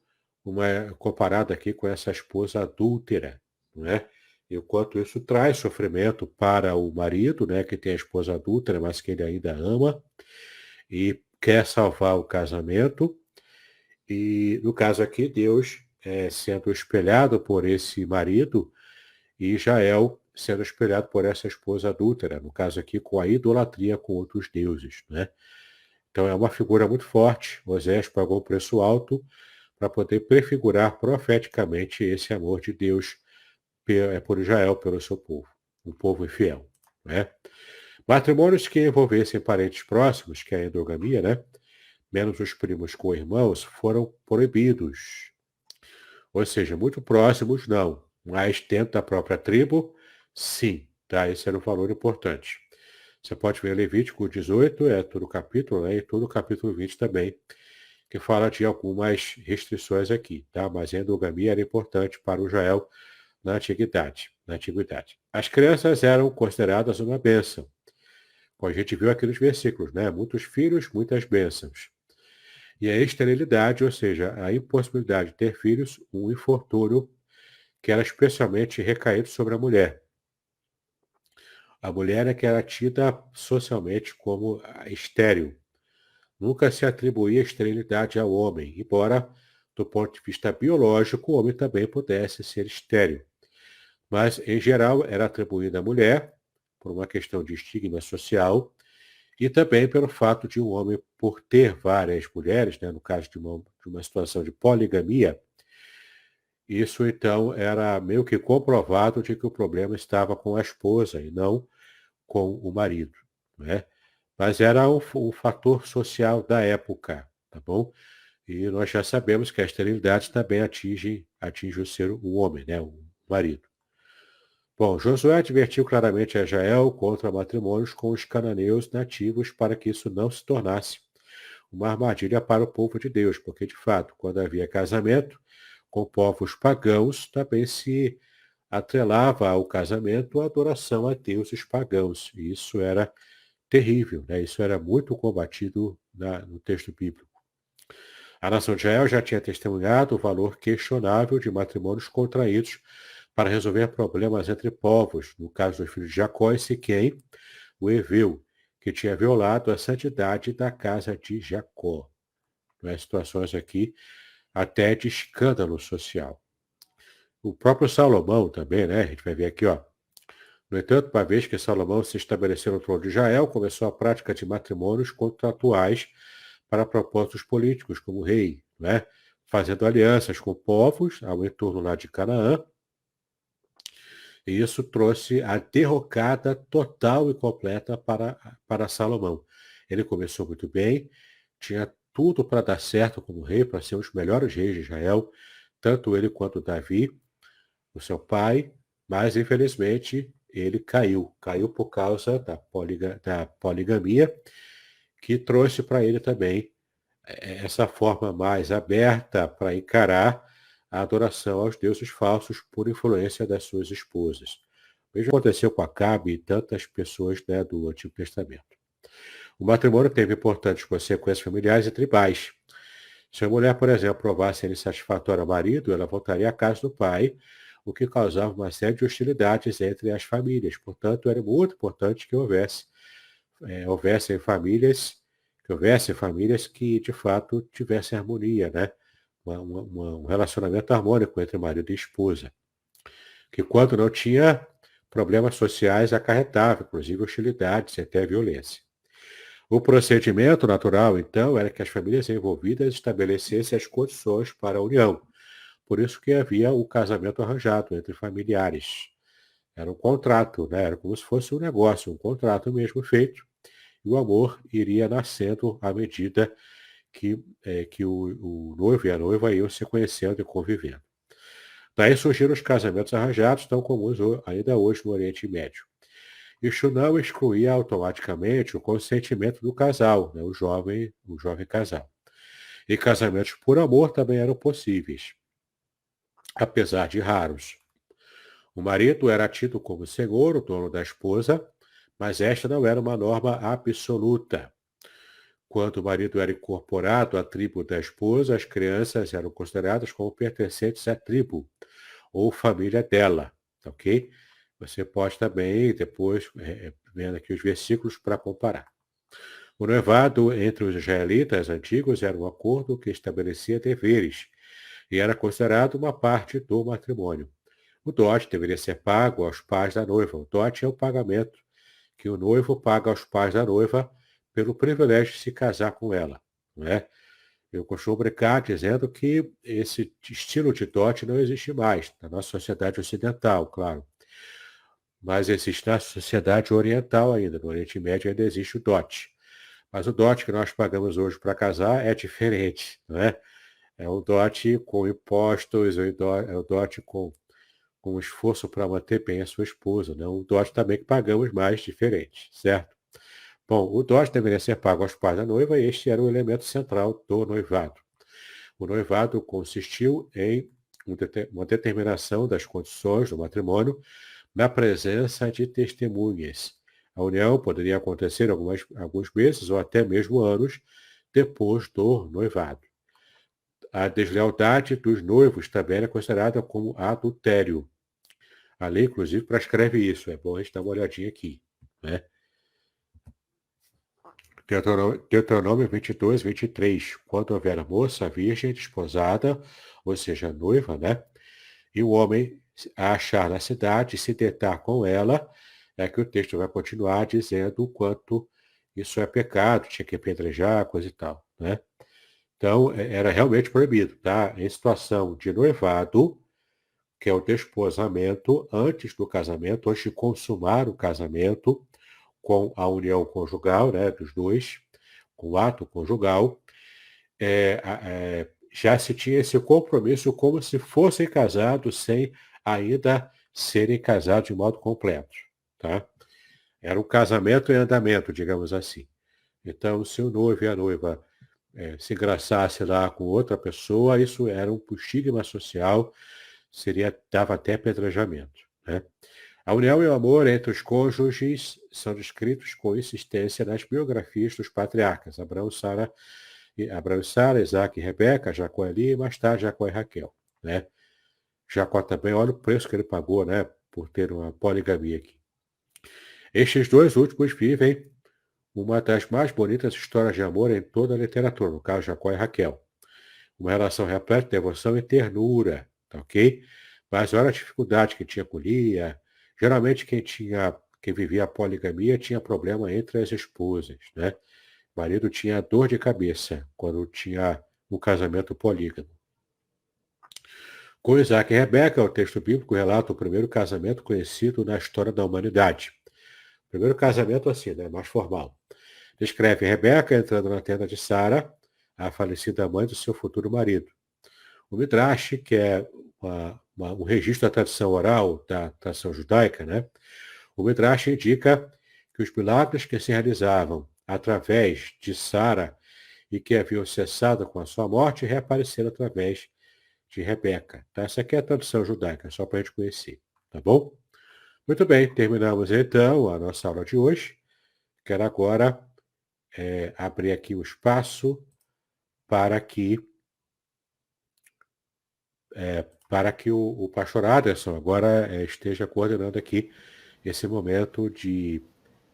comparado aqui com essa esposa adúltera, não é? E o quanto isso traz sofrimento para o marido, né, que tem a esposa adúltera, mas que ele ainda ama e quer salvar o casamento. E no caso aqui, Deus sendo espelhado por esse marido e Israel sendo espelhado por essa esposa adúltera, no caso aqui com a idolatria com outros deuses, né? Então é uma figura muito forte. Moisés pagou um preço alto para poder prefigurar profeticamente esse amor de Deus por Israel, pelo seu povo, um povo infiel, né? Matrimônios que envolvessem parentes próximos, que é a endogamia, né? Menos os primos com irmãos, foram proibidos. Ou seja, muito próximos, não. Mas dentro da própria tribo, sim. Tá? Esse era um valor importante. Você pode ver Levítico 18, é todo o capítulo, né? E todo o capítulo 20 também, que fala de algumas restrições aqui, tá? Mas a endogamia era importante para o Israel na antiguidade. As crianças eram consideradas uma bênção. Como a gente viu aqui nos versículos, né? Muitos filhos, muitas bênçãos. E a esterilidade, ou seja, a impossibilidade de ter filhos, um infortúnio que era especialmente recaído sobre a mulher. A mulher é que era tida socialmente como estéril. Nunca se atribuía esterilidade ao homem, embora, do ponto de vista biológico, o homem também pudesse ser estéril. Mas, em geral, era atribuída à mulher, por uma questão de estigma social, e também pelo fato de um homem, por ter várias mulheres, né, no caso de uma situação de poligamia, isso então era meio que comprovado de que o problema estava com a esposa e não com o marido, né? Mas era um fator social da época, tá bom? E nós já sabemos que a esterilidade também atinge o homem, né? O marido. Bom, Josué advertiu claramente a Israel contra matrimônios com os cananeus nativos para que isso não se tornasse uma armadilha para o povo de Deus, porque, de fato, quando havia casamento com povos pagãos, também se atrelava ao casamento a adoração a deuses pagãos. E isso era terrível, né? Isso era muito combatido no texto bíblico. A nação de Israel já tinha testemunhado o valor questionável de matrimônios contraídos para resolver problemas entre povos, no caso dos filhos de Jacó e Siquém, o Eveu, que tinha violado a santidade da casa de Jacó. Situações aqui até de escândalo social. O próprio Salomão também, né? A gente vai ver aqui, ó. No entanto, uma vez que Salomão se estabeleceu no trono de Israel, começou a prática de matrimônios contratuais para propósitos políticos, como rei, né? Fazendo alianças com povos ao entorno lá de Canaã. E isso trouxe a derrocada total e completa para Salomão. Ele começou muito bem, tinha tudo para dar certo como rei, para ser um dos melhores reis de Israel, tanto ele quanto Davi, o seu pai, mas infelizmente ele caiu por causa da poligamia, que trouxe para ele também essa forma mais aberta para encarar a adoração aos deuses falsos por influência das suas esposas. O mesmo aconteceu com Acabe e tantas pessoas, né, do Antigo Testamento. O matrimônio teve importantes consequências familiares e tribais. Se a mulher, por exemplo, provasse ser insatisfatória ao marido, ela voltaria à casa do pai, o que causava uma série de hostilidades entre as famílias. Portanto, era muito importante que houvessem famílias que, de fato, tivessem harmonia, né? Um relacionamento harmônico entre marido e esposa. Que quando não tinha problemas sociais acarretava, inclusive hostilidades e até violência. O procedimento natural, então, era que as famílias envolvidas estabelecessem as condições para a união. Por isso que havia o casamento arranjado entre familiares. Era um contrato, né? Era como se fosse um negócio, um contrato mesmo feito. E o amor iria nascendo à medida que o noivo e a noiva iam se conhecendo e convivendo. Daí surgiram os casamentos arranjados, tão comuns ainda hoje no Oriente Médio. Isso não excluía automaticamente o consentimento do casal, né, o jovem casal. E casamentos por amor também eram possíveis, apesar de raros. O marido era tido como senhor, o dono da esposa, mas esta não era uma norma absoluta. Quando o marido era incorporado à tribo da esposa, as crianças eram consideradas como pertencentes à tribo ou família dela, ok? Você pode também, depois, vendo aqui os versículos para comparar. O noivado entre os israelitas antigos era um acordo que estabelecia deveres e era considerado uma parte do matrimônio. O dote deveria ser pago aos pais da noiva. O dote é o pagamento que o noivo paga aos pais da noiva pelo privilégio de se casar com ela, não é? Eu costumo brincar dizendo que esse estilo de dote não existe mais na nossa sociedade ocidental, claro. Mas existe na sociedade oriental ainda. No Oriente Médio ainda existe o dote. Mas o dote que nós pagamos hoje para casar é diferente, não é? É o dote com impostos, é o dote com esforço para manter bem a sua esposa, né? O dote também que pagamos mais diferente, certo? Bom, o dote deveria ser pago aos pais da noiva e este era o elemento central do noivado. O noivado consistiu em uma determinação das condições do matrimônio na presença de testemunhas. A união poderia acontecer alguns meses ou até mesmo anos depois do noivado. a deslealdade dos noivos também é considerada como adultério. A lei, inclusive, prescreve isso. É bom a gente dar uma olhadinha aqui, né? Deuteronômio 22, 23. Quando houver a moça virgem, desposada, ou seja, noiva, né? E o homem a achar na cidade, se deitar com ela, é que o texto vai continuar dizendo o quanto isso é pecado, tinha que apedrejar, coisa e tal, né? Então, era realmente proibido, tá? Em situação de noivado, que é o desposamento, antes do casamento, antes de consumar o casamento, com a união conjugal, né, dos dois, com o ato conjugal, já se tinha esse compromisso como se fossem casados sem ainda serem casados de modo completo. Tá? Era um casamento em andamento, digamos assim. Então, se o noivo e a noiva se engraçasse lá com outra pessoa, isso era um estigma social, dava até apedrejamento. Né? A união e o amor entre os cônjuges são descritos com insistência nas biografias dos patriarcas, Abraão, Sara, Isaac e Rebeca, Jacó e Lia, e mais tarde Jacó e Raquel. Né? Jacó também, olha o preço que ele pagou, né, por ter uma poligamia aqui. Estes dois últimos vivem uma das mais bonitas histórias de amor em toda a literatura, no caso Jacó e Raquel. Uma relação repleta de devoção e ternura, tá ok? Mas olha a dificuldade que tinha com Lia. Geralmente quem vivia a poligamia tinha problema entre as esposas, né? O marido tinha dor de cabeça quando tinha um casamento polígamo. Com Isaac e Rebeca, o texto bíblico relata o primeiro casamento conhecido na história da humanidade. Primeiro casamento assim, né, mais formal. Descreve Rebeca entrando na tenda de Sara, a falecida mãe do seu futuro marido. O Midrash, que é um registro da tradição oral, da tradição judaica, né? O Midrash indica que os milagres que se realizavam através de Sara e que haviam cessado com a sua morte reapareceram através de Rebeca. Tá? Essa aqui é a tradução judaica, só para a gente conhecer. Tá bom? Muito bem, terminamos então a nossa aula de hoje. Quero agora abrir aqui o espaço para que o pastor Aderson agora esteja coordenando aqui esse momento de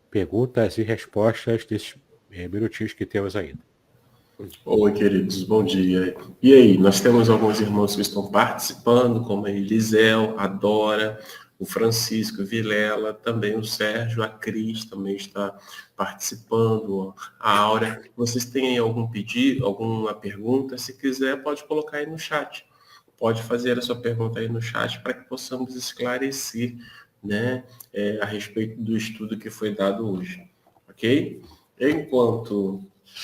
perguntas e respostas desses minutinhos que temos ainda. Oi, queridos, bom dia. E aí, nós temos alguns irmãos que estão participando, como a Elisel, a Dora, o Francisco Vilela, também o Sérgio, a Cris também está participando, a Áurea. Vocês têm algum pedido, alguma pergunta? Se quiser, pode colocar aí no chat. Pode fazer a sua pergunta aí no chat para que possamos esclarecer, né, a respeito do estudo que foi dado hoje. Ok? Enquanto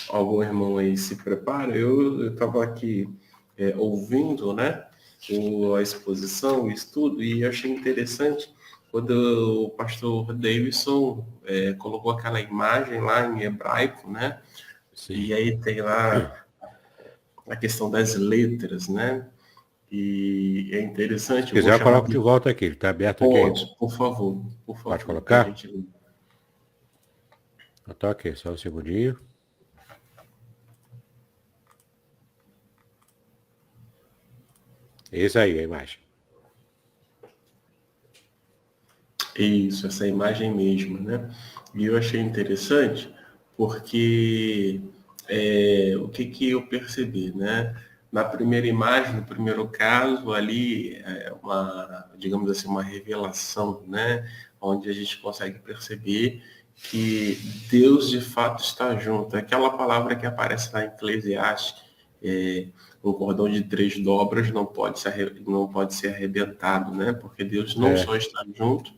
algum irmão aí se prepara, eu estava aqui ouvindo, né, a exposição, o estudo, e achei interessante quando o pastor Davidson colocou aquela imagem lá em hebraico, né? Sim. E aí tem lá a questão das letras, né? E é interessante. Se quiser, eu coloco de volta aqui, ele está aberto aqui. Pode, por favor. Pode colocar? Tá ok, só um segundinho. Isso aí, a imagem. Isso, essa imagem mesmo, né? E eu achei interessante porque o que eu percebi, né? Na primeira imagem, no primeiro caso, ali digamos assim, uma revelação, né? Onde a gente consegue perceber que Deus de fato está junto. Aquela palavra que aparece lá em Eclesiastes, um cordão de 3 dobras não pode ser arrebentado, né? Porque Deus não só está junto,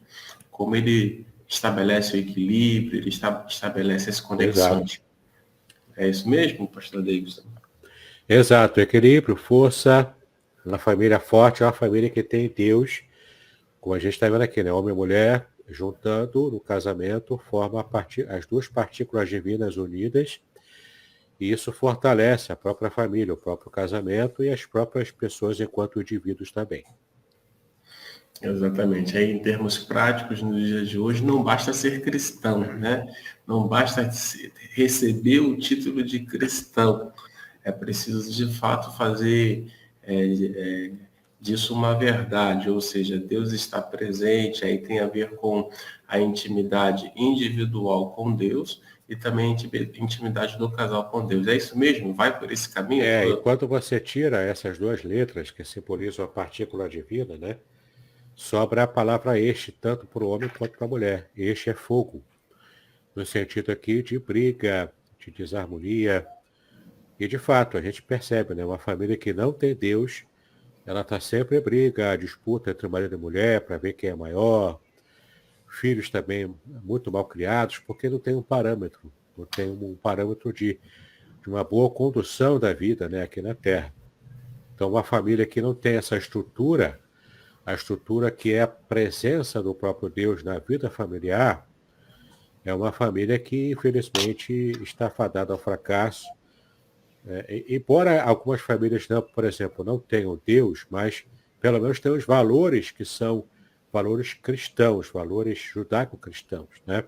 como ele estabelece o equilíbrio, ele estabelece as conexões. Exato. É isso mesmo, pastor Davidson? Exato, equilíbrio, força, na família forte é uma família que tem Deus, como a gente está vendo aqui, né? Homem e mulher, juntando no casamento, forma as duas partículas divinas unidas, e isso fortalece a própria família, o próprio casamento e as próprias pessoas enquanto indivíduos também. Exatamente. Aí, em termos práticos, nos dias de hoje, não basta ser cristão, né? Não basta receber o título de cristão. é preciso de fato fazer disso uma verdade, ou seja, Deus está presente, aí tem a ver com a intimidade individual com Deus e também a intimidade do casal com Deus. É isso mesmo? Vai por esse caminho? E quando você tira essas duas letras que simbolizam a partícula divina, né? Sobra a palavra este, tanto para o homem quanto para a mulher. Este é fogo, no sentido aqui de briga, de desarmonia. E de fato, a gente percebe, né? Uma família que não tem Deus, ela está sempre em briga, disputa entre marido e mulher para ver quem é maior. Filhos também muito mal criados, porque não tem um parâmetro, não tem um parâmetro de uma boa condução da vida, né, aqui na Terra. Então, uma família que não tem essa estrutura, a estrutura que é a presença do próprio Deus na vida familiar, é uma família que, infelizmente, está fadada ao fracasso. Embora algumas famílias, não, por exemplo, não tenham Deus, mas pelo menos têm os valores que são valores cristãos, valores judaico-cristãos, né?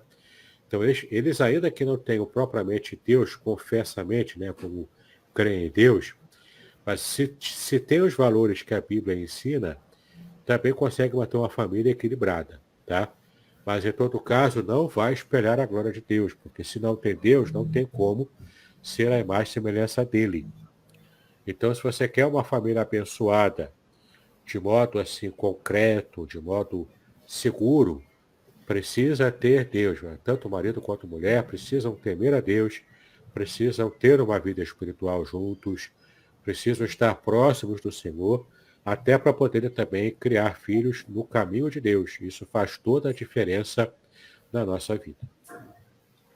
Então, eles ainda que não tenham propriamente Deus, confessamente, né, como creem em Deus, mas se tem os valores que a Bíblia ensina, também consegue manter uma família equilibrada, tá? Mas, em todo caso, não vai espelhar a glória de Deus, porque se não tem Deus, não tem como ser a imagem e semelhança dele. Então, se você quer uma família abençoada, de modo assim concreto, de modo seguro, precisa ter Deus. Né? Tanto o marido quanto a mulher precisam temer a Deus, precisam ter uma vida espiritual juntos, precisam estar próximos do Senhor, até para poderem também criar filhos no caminho de Deus. Isso faz toda a diferença na nossa vida.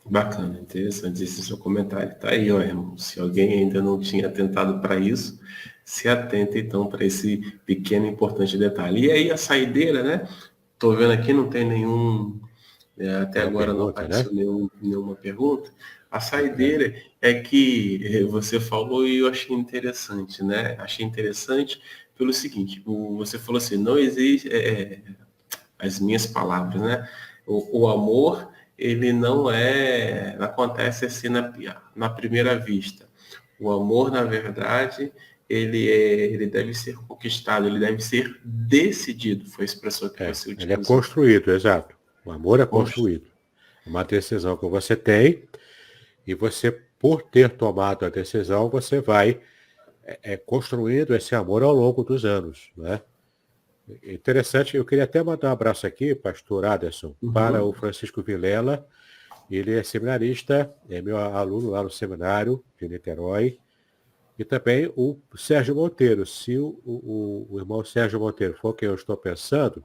Bacana, interessante esse seu comentário. Tá aí, ó, irmão. Se alguém ainda não tinha atentado para isso, se atenta então para esse pequeno e importante detalhe. E aí a saideira, né? Tô vendo aqui, não tem nenhum, até Uma agora não pergunta, apareceu né? nenhuma pergunta. A saideira é que você falou e eu achei interessante, né? Achei interessante pelo seguinte, você falou assim, não existe, as minhas palavras, né? O amor, ele não acontece assim na primeira vista. O amor, na verdade, ele deve ser conquistado, ele deve ser decidido. Foi a expressão que você Ele é utilizou. construído, exato. O amor é construído. É uma decisão que você tem e você, por ter tomado a decisão, você vai construindo esse amor ao longo dos anos, né? Interessante, eu queria até mandar um abraço aqui, pastor Aderson, para o Uhum. Francisco Vilela. Ele é seminarista, é meu aluno lá no seminário de Niterói. E também o Sérgio Monteiro. Se o irmão Sérgio Monteiro for quem eu estou pensando,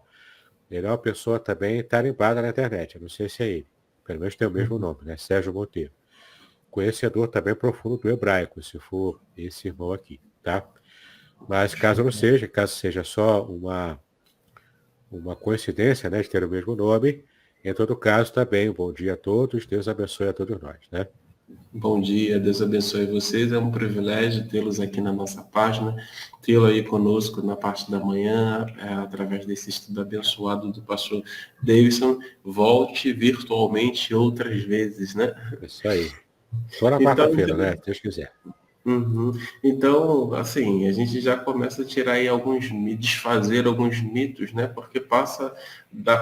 ele é uma pessoa também tarimbada na internet. Eu não sei se é ele. Pelo menos tem o mesmo Uhum. nome, né? Sérgio Monteiro. Conhecedor também profundo do hebraico, se for esse irmão aqui, tá? Mas caso não seja, caso seja só uma coincidência, né, de ter o mesmo nome, em todo caso, também, um bom dia a todos, Deus abençoe a todos nós, né? Bom dia, Deus abençoe vocês. É um privilégio tê-los aqui na nossa página, tê-lo aí conosco na parte da manhã, através desse estudo abençoado do pastor Davidson. Volte virtualmente outras vezes, né? Isso aí. Só na Então, quarta-feira, né? Se Deus quiser. uhum. Então, assim, a gente já começa a tirar aí desfazer alguns mitos, né? Porque passa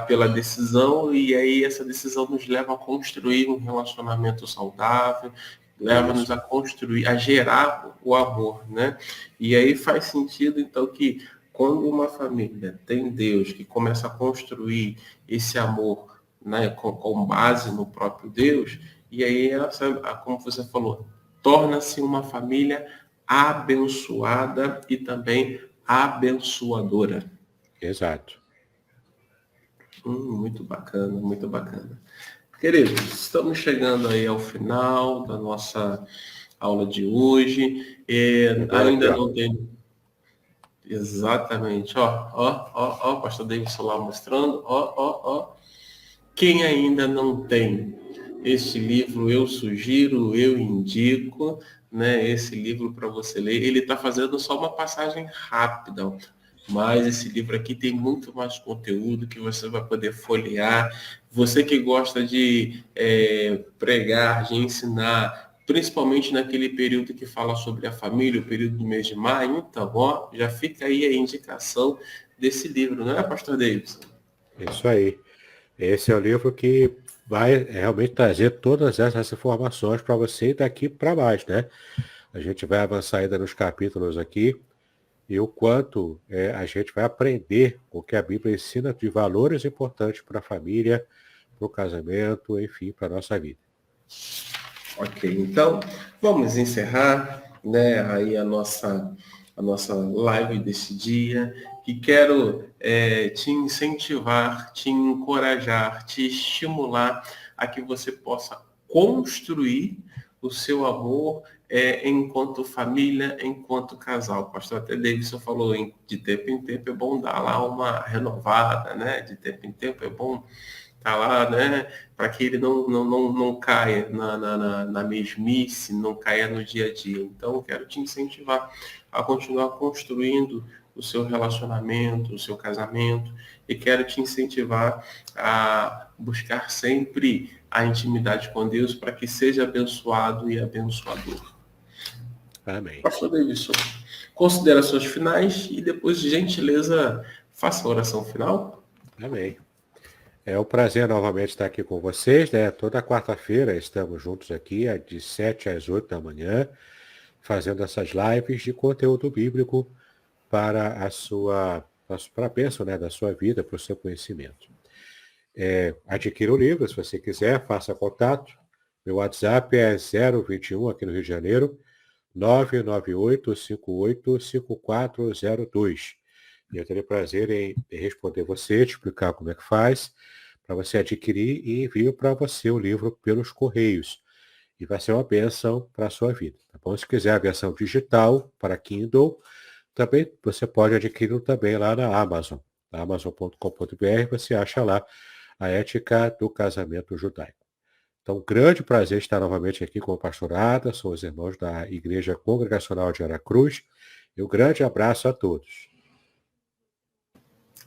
pela decisão e aí essa decisão nos leva a construir um relacionamento saudável, leva-nos a Isso. construir, a gerar o amor, né? E aí faz sentido, então, que quando uma família tem Deus, que começa a construir esse amor, né, com base no próprio Deus, e aí, como você falou, torna-se uma família abençoada e também abençoadora. Exato. Muito bacana, muito bacana. Queridos, estamos chegando aí ao final da nossa aula de hoje. Agora aqui, Ainda ó. não tem exatamente, ó, pastor Davidson lá mostrando, ó. Quem ainda não tem este livro, eu sugiro, eu indico, né, esse livro para você ler. Ele está fazendo só uma passagem rápida, mas esse livro aqui tem muito mais conteúdo que você vai poder folhear. Você que gosta de pregar, de ensinar, principalmente naquele período que fala sobre a família, o período do mês de maio. Então, ó, já fica aí a indicação desse livro, não é, pastor Davidson? Isso aí. Esse é o livro que vai realmente trazer todas essas informações para você daqui para baixo, né? A gente vai avançar ainda nos capítulos aqui e o quanto a gente vai aprender o que a Bíblia ensina de valores importantes para a família, para o casamento, enfim, para a nossa vida. Ok, então vamos encerrar, né, aí a nossa live desse dia, e quero te incentivar, te encorajar, te estimular a que você possa construir o seu amor enquanto família, enquanto casal. O pastor até Davidson falou de tempo em tempo é bom dar lá uma renovada, né? De tempo em tempo é bom tá lá, né? Para que ele não caia na mesmice, não caia no dia a dia. Então, eu quero te incentivar a continuar construindo o seu relacionamento, o seu casamento, e quero te incentivar a buscar sempre a intimidade com Deus para que seja abençoado e abençoador. Amém. Pastor Davidson, considerações finais e depois, de gentileza, faça a oração final. Amém. É um prazer novamente estar aqui com vocês, né? Toda quarta-feira estamos juntos aqui, de 7 às 8 da manhã, fazendo essas lives de conteúdo bíblico para para a bênção, né, da sua vida, para o seu conhecimento. Adquira o livro, se você quiser, faça contato. Meu WhatsApp é 021 aqui no Rio de Janeiro, 998585402. E eu terei prazer em responder você, te explicar como é que faz, para você adquirir e envio para você o livro pelos correios. E vai ser uma bênção para a sua vida, tá bom? Se quiser a versão digital para Kindle, também você pode adquirir também lá na Amazon. Na amazon.com.br você acha lá a Ética do Casamento Judaico. Então, grande prazer estar novamente aqui com o pastor Ada, são os irmãos da Igreja Congregacional de Aracruz. E um grande abraço a todos.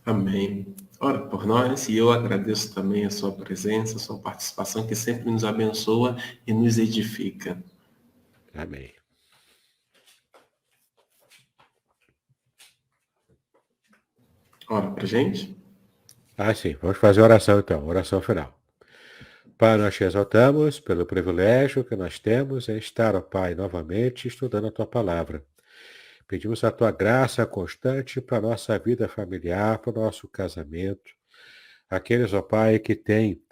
Amém. Ora por nós, e eu agradeço também a sua presença, a sua participação, que sempre nos abençoa e nos edifica. Amém. Ora pra gente. Sim, vamos fazer a oração então, oração final. Pai, nós te exaltamos pelo privilégio que nós temos em estar, ó Pai, novamente estudando a tua palavra. Pedimos a tua graça constante para a nossa vida familiar, para o nosso casamento. Aqueles, ó Pai, que têm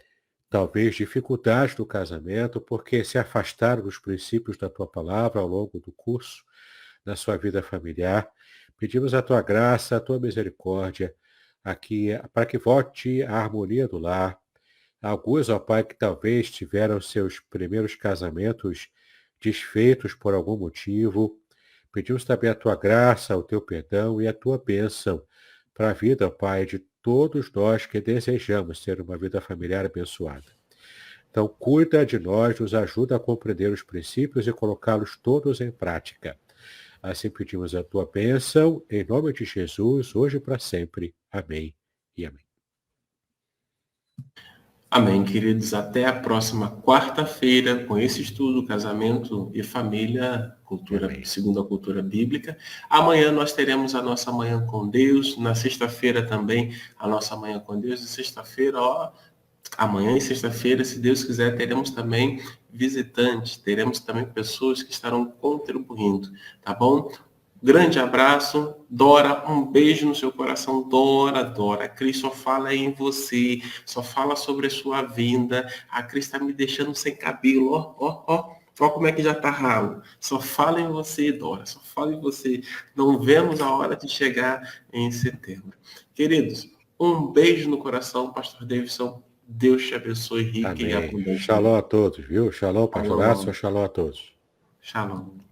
talvez dificuldades no casamento porque se afastaram dos princípios da tua palavra ao longo do curso da sua vida familiar. Pedimos a tua graça, a tua misericórdia, aqui, para que volte a harmonia do lar. Alguns, ó Pai, que talvez tiveram seus primeiros casamentos desfeitos por algum motivo. Pedimos também a tua graça, o teu perdão e a tua bênção para a vida, ó Pai, de todos nós que desejamos ter uma vida familiar abençoada. Então, cuida de nós, nos ajuda a compreender os princípios e colocá-los todos em prática. Assim pedimos a tua bênção, em nome de Jesus, hoje e para sempre. Amém e amém. Amém, queridos. Até a próxima quarta-feira com esse estudo, casamento e família, segundo a cultura bíblica. Amanhã nós teremos a nossa manhã com Deus. Na sexta-feira também a nossa manhã com Deus. E sexta-feira, amanhã e sexta-feira, se Deus quiser, teremos também visitantes, teremos também pessoas que estarão contribuindo, tá bom? Grande abraço, Dora, um beijo no seu coração, Dora. A Cris só fala em você, só fala sobre a sua vinda. A Cris está me deixando sem cabelo, ó como é que já tá ralo. Só fala em você, Dora, só fala em você. Não vemos a hora de chegar em setembro. Queridos, um beijo no coração, Pastor Davidson. Deus te abençoe rica e Amém. abundantemente. Shalom a todos, viu? Shalom, pastoraço, Shalom. shalom a todos. Shalom.